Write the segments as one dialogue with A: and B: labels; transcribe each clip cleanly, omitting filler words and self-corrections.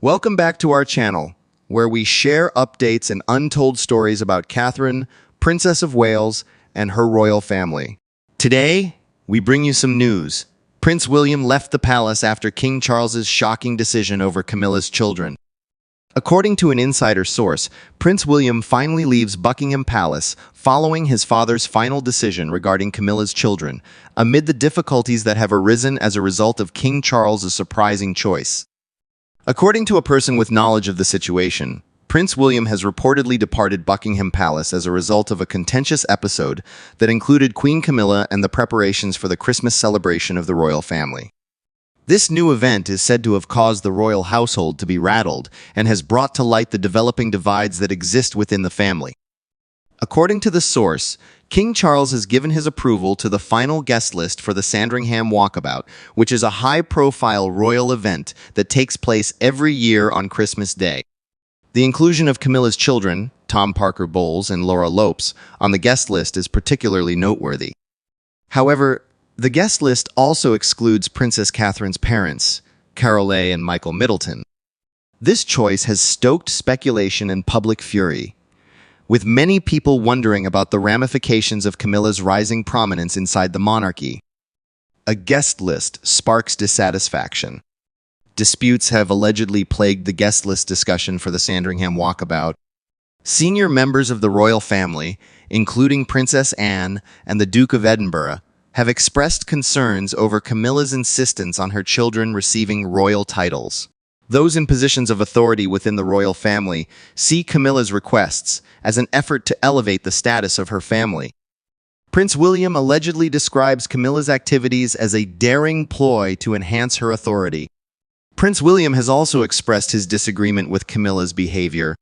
A: Welcome back to our channel, where we share updates and untold stories about Catherine, Princess of Wales, and her royal family. Today, we bring you some news. Prince William left the palace after King Charles's shocking decision over Camilla's children. According to an insider source, Prince William finally leaves Buckingham Palace following his father's final decision regarding Camilla's children, amid the difficulties that have arisen as a result of King Charles's surprising choice. According to a person with knowledge of the situation, Prince William has reportedly departed Buckingham Palace as a result of a contentious episode that included Queen Camilla and the preparations for the Christmas celebration of the royal family. This new event is said to have caused the royal household to be rattled and has brought to light the developing divides that exist within the family. According to the source, King Charles has given his approval to the final guest list for the Sandringham Walkabout, which is a high-profile royal event that takes place every year on Christmas Day. The inclusion of Camilla's children, Tom Parker Bowles and Laura Lopes, on the guest list is particularly noteworthy. However, the guest list also excludes Princess Catherine's parents, Caroline and Michael Middleton. This choice has stoked speculation and public fury, with many people wondering about the ramifications of Camilla's rising prominence inside the monarchy. A guest list sparks dissatisfaction. Disputes have allegedly plagued the guest list discussion for the Sandringham Walkabout. Senior members of the royal family, including Princess Anne and the Duke of Edinburgh, have expressed concerns over Camilla's insistence on her children receiving royal titles. Those in positions of authority within the royal family see Camilla's requests as an effort to elevate the status of her family. Prince William allegedly describes Camilla's activities as a daring ploy to enhance her authority. Prince William has also expressed his disagreement with Camilla's behavior.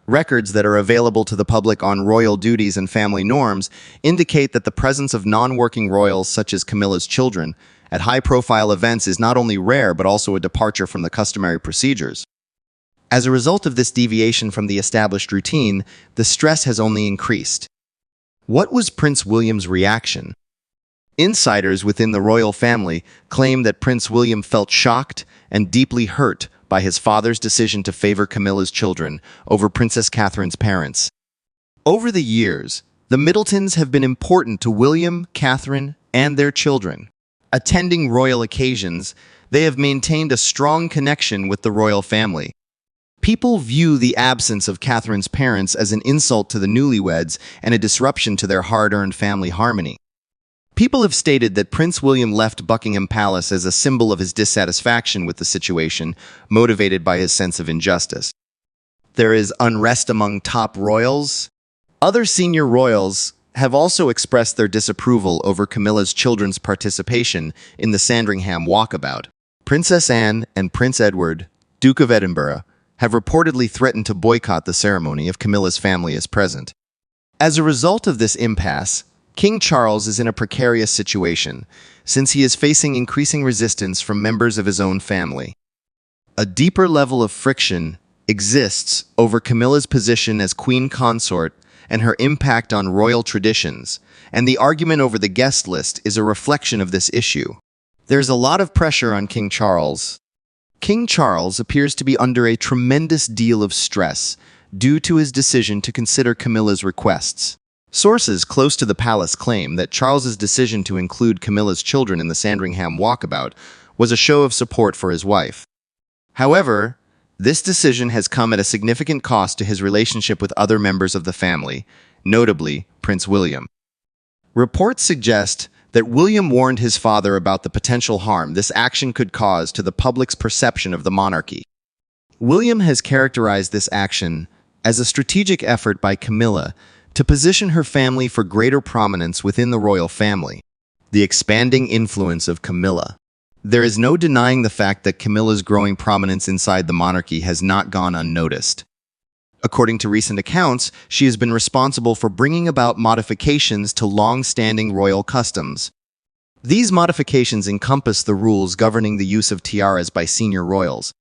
A: Records that are available to the public on royal duties and family norms indicate that the presence of non-working royals such as Camilla's children at high-profile events is not only rare but also a departure from the customary procedures. As a result of this deviation from the established routine, the stress has only increased. What was Prince William's reaction? Insiders within the royal family claim that Prince William felt shocked and deeply hurt by his father's decision to favor Camilla's children over Princess Catherine's parents. Over the years, the Middletons have been important to William, Catherine, and their children. Attending royal occasions, they have maintained a strong connection with the royal family. People view the absence of Catherine's parents as an insult to the newlyweds and a disruption to their hard-earned family harmony. People have stated that Prince William left Buckingham Palace as a symbol of his dissatisfaction with the situation, motivated by his sense of injustice. There is unrest among top royals. Other senior royals have also expressed their disapproval over Camilla's children's participation in the Sandringham Walkabout. Princess Anne and Prince Edward, Duke of Edinburgh, have reportedly threatened to boycott the ceremony if Camilla's family is present. As a result of this impasse, King Charles is in a precarious situation, since he is facing increasing resistance from members of his own family. A deeper level of friction exists over Camilla's position as queen consort and her impact on royal traditions, and the argument over the guest list is a reflection of this issue. There's a lot of pressure on King Charles. King Charles appears to be under a tremendous deal of stress due to his decision to consider Camilla's requests. Sources close to the palace claim that Charles's decision to include Camilla's children in the Sandringham Walkabout was a show of support for his wife. However, this decision has come at a significant cost to his relationship with other members of the family, notably Prince William. Reports suggest that William warned his father about the potential harm this action could cause to the public's perception of the monarchy. William has characterized this action as a strategic effort by Camilla to position her family for greater prominence within the royal family. The expanding influence of Camilla. There is no denying the fact that Camilla's growing prominence inside the monarchy has not gone unnoticed. According to recent accounts, she has been responsible for bringing about modifications to long-standing royal customs. These modifications encompass the rules governing the use of tiaras by senior royals.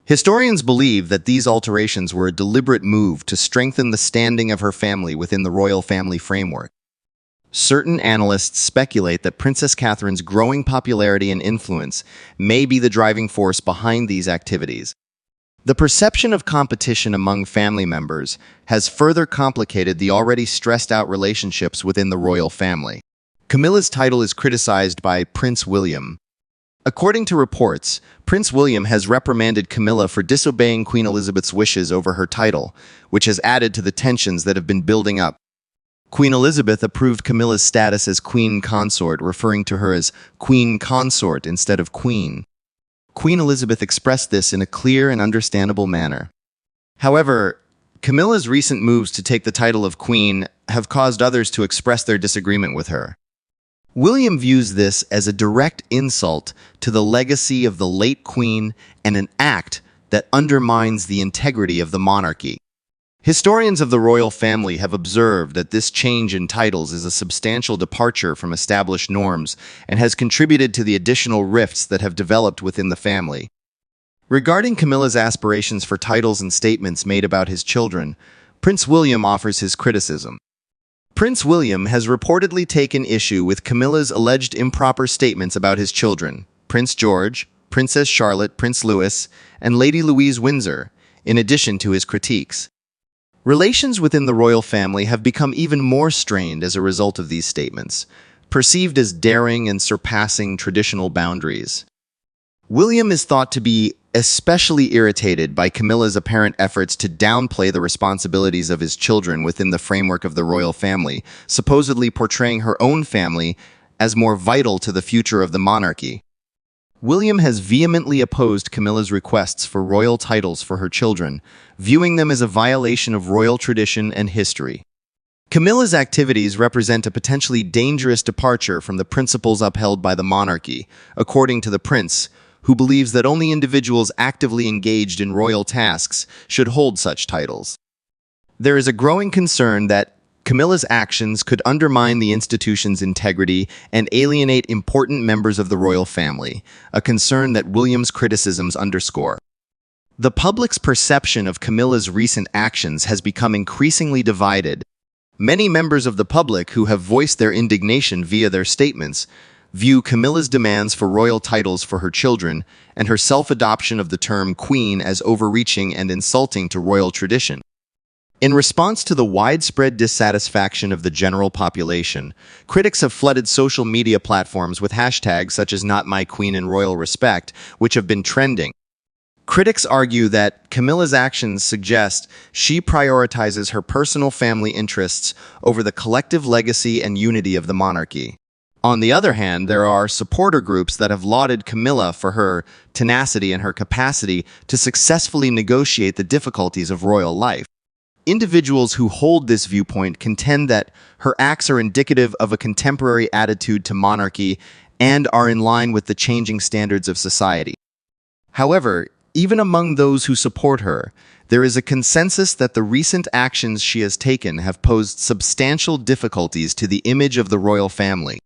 A: Historians believe that these alterations were a deliberate move to strengthen the standing of her family within the royal family framework. Certain analysts speculate that Princess Catherine's growing popularity and influence may be the driving force behind these activities. The perception of competition among family members has further complicated the already stressed-out relationships within the royal family. Camilla's title is criticized by Prince William. According to reports, Prince William has reprimanded Camilla for disobeying Queen Elizabeth's wishes over her title, which has added to the tensions that have been building up. Queen Elizabeth approved Camilla's status as Queen Consort, referring to her as Queen Consort instead of Queen. Queen Elizabeth expressed this in a clear and understandable manner. However, Camilla's recent moves to take the title of Queen have caused others to express their disagreement with her. William views this as a direct insult to the legacy of the late Queen and an act that undermines the integrity of the monarchy. Historians of the royal family have observed that this change in titles is a substantial departure from established norms and has contributed to the additional rifts that have developed within the family. Regarding Camilla's aspirations for titles and statements made about his children, Prince William offers his criticism. Prince William has reportedly taken issue with Camilla's alleged improper statements about his children, Prince George, Princess Charlotte, Prince Louis, and Lady Louise Windsor, in addition to his critiques. Relations within the royal family have become even more strained as a result of these statements, perceived as daring and surpassing traditional boundaries. William is thought to be especially irritated by Camilla's apparent efforts to downplay the responsibilities of his children within the framework of the royal family, supposedly portraying her own family as more vital to the future of the monarchy. William has vehemently opposed Camilla's requests for royal titles for her children, viewing them as a violation of royal tradition and history. Camilla's activities represent a potentially dangerous departure from the principles upheld by the monarchy, according to the prince, who believes that only individuals actively engaged in royal tasks should hold such titles. There is a growing concern that Camilla's actions could undermine the institution's integrity and alienate important members of the royal family, a concern that William's criticisms underscore. The public's perception of Camilla's recent actions has become increasingly divided. Many members of the public who have voiced their indignation via their statements view Camilla's demands for royal titles for her children and her self-adoption of the term queen as overreaching and insulting to royal tradition. In response to the widespread dissatisfaction of the general population, critics have flooded social media platforms with hashtags such as #NotMyQueen and Royal Respect, which have been trending. Critics argue that Camilla's actions suggest she prioritizes her personal family interests over the collective legacy and unity of the monarchy. On the other hand, there are supporter groups that have lauded Camilla for her tenacity and her capacity to successfully negotiate the difficulties of royal life. Individuals who hold this viewpoint contend that her acts are indicative of a contemporary attitude to monarchy and are in line with the changing standards of society. However, even among those who support her, there is a consensus that the recent actions she has taken have posed substantial difficulties to the image of the royal family.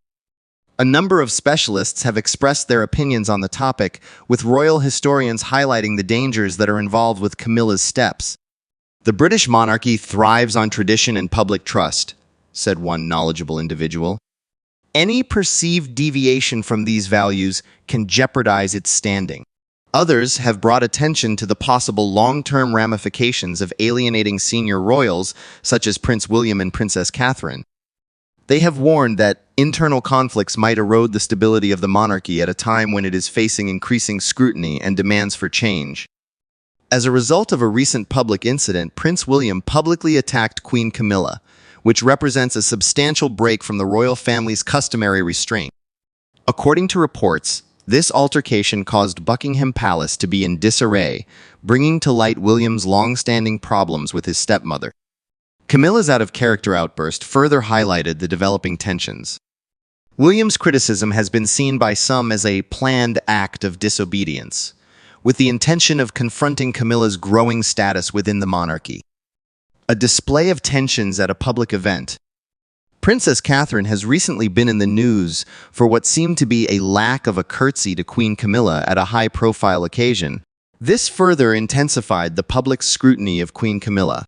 A: A number of specialists have expressed their opinions on the topic, with royal historians highlighting the dangers that are involved with Camilla's steps. "The British monarchy thrives on tradition and public trust," said one knowledgeable individual. "Any perceived deviation from these values can jeopardize its standing." Others have brought attention to the possible long-term ramifications of alienating senior royals, such as Prince William and Princess Catherine. They have warned that internal conflicts might erode the stability of the monarchy at a time when it is facing increasing scrutiny and demands for change. As a result of a recent public incident, Prince William publicly attacked Queen Camilla, which represents a substantial break from the royal family's customary restraint. According to reports, this altercation caused Buckingham Palace to be in disarray, bringing to light William's long-standing problems with his stepmother. Camilla's out-of-character outburst further highlighted the developing tensions. William's criticism has been seen by some as a planned act of disobedience, with the intention of confronting Camilla's growing status within the monarchy. A display of tensions at a public event. Princess Catherine has recently been in the news for what seemed to be a lack of a curtsy to Queen Camilla at a high-profile occasion. This further intensified the public's scrutiny of Queen Camilla.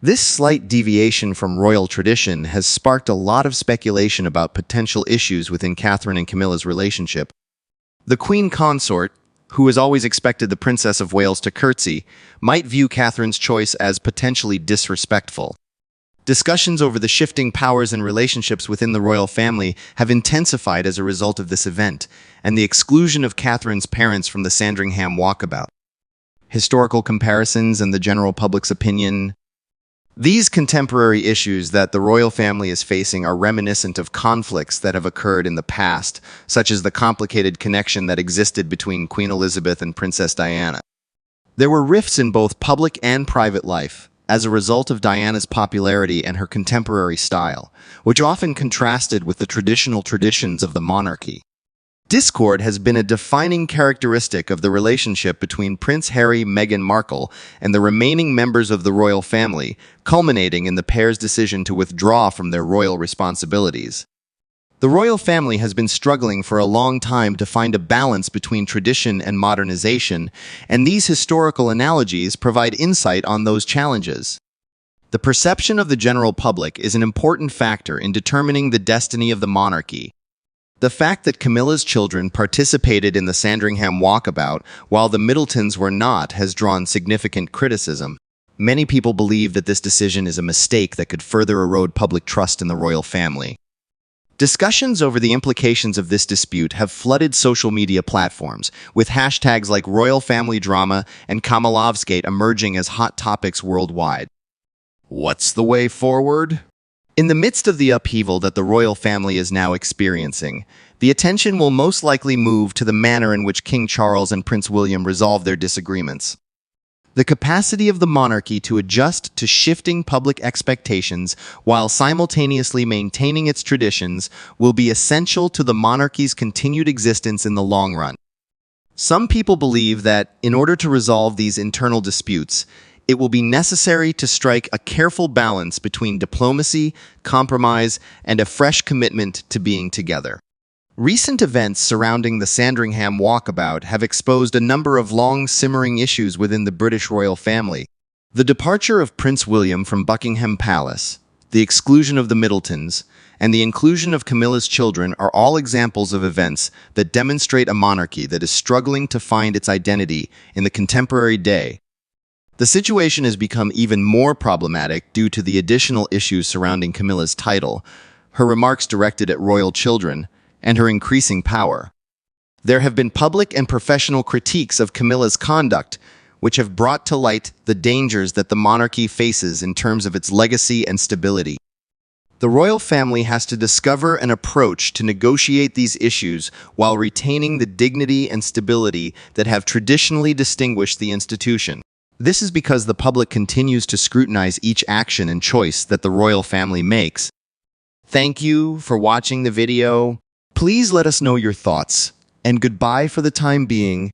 A: This slight deviation from royal tradition has sparked a lot of speculation about potential issues within Catherine and Camilla's relationship. The Queen Consort, who has always expected the Princess of Wales to curtsy, might view Catherine's choice as potentially disrespectful. Discussions over the shifting powers and relationships within the royal family have intensified as a result of this event, and the exclusion of Catherine's parents from the Sandringham walkabout. Historical comparisons and the general public's opinion. These contemporary issues that the royal family is facing are reminiscent of conflicts that have occurred in the past, such as the complicated connection that existed between Queen Elizabeth and Princess Diana. There were rifts in both public and private life, as a result of Diana's popularity and her contemporary style, which often contrasted with the traditional traditions of the monarchy. Discord has been a defining characteristic of the relationship between Prince Harry, Meghan Markle, and the remaining members of the royal family, culminating in the pair's decision to withdraw from their royal responsibilities. The royal family has been struggling for a long time to find a balance between tradition and modernization, and these historical analogies provide insight on those challenges. The perception of the general public is an important factor in determining the destiny of the monarchy. The fact that Camilla's children participated in the Sandringham walkabout while the Middletons were not has drawn significant criticism. Many people believe that this decision is a mistake that could further erode public trust in the royal family. Discussions over the implications of this dispute have flooded social media platforms, with hashtags like Royal Family Drama and Kamilovsgate emerging as hot topics worldwide. What's the way forward? In the midst of the upheaval that the royal family is now experiencing, the attention will most likely move to the manner in which King Charles and Prince William resolve their disagreements. The capacity of the monarchy to adjust to shifting public expectations while simultaneously maintaining its traditions will be essential to the monarchy's continued existence in the long run. Some people believe that, in order to resolve these internal disputes, it will be necessary to strike a careful balance between diplomacy, compromise, and a fresh commitment to being together. Recent events surrounding the Sandringham walkabout have exposed a number of long-simmering issues within the British royal family. The departure of Prince William from Buckingham Palace, the exclusion of the Middletons, and the inclusion of Camilla's children are all examples of events that demonstrate a monarchy that is struggling to find its identity in the contemporary day. The situation has become even more problematic due to the additional issues surrounding Camilla's title, her remarks directed at royal children, and her increasing power. There have been public and professional critiques of Camilla's conduct, which have brought to light the dangers that the monarchy faces in terms of its legacy and stability. The royal family has to discover an approach to negotiate these issues while retaining the dignity and stability that have traditionally distinguished the institution. This is because the public continues to scrutinize each action and choice that the royal family makes. Thank you for watching the video. Please let us know your thoughts, and goodbye for the time being.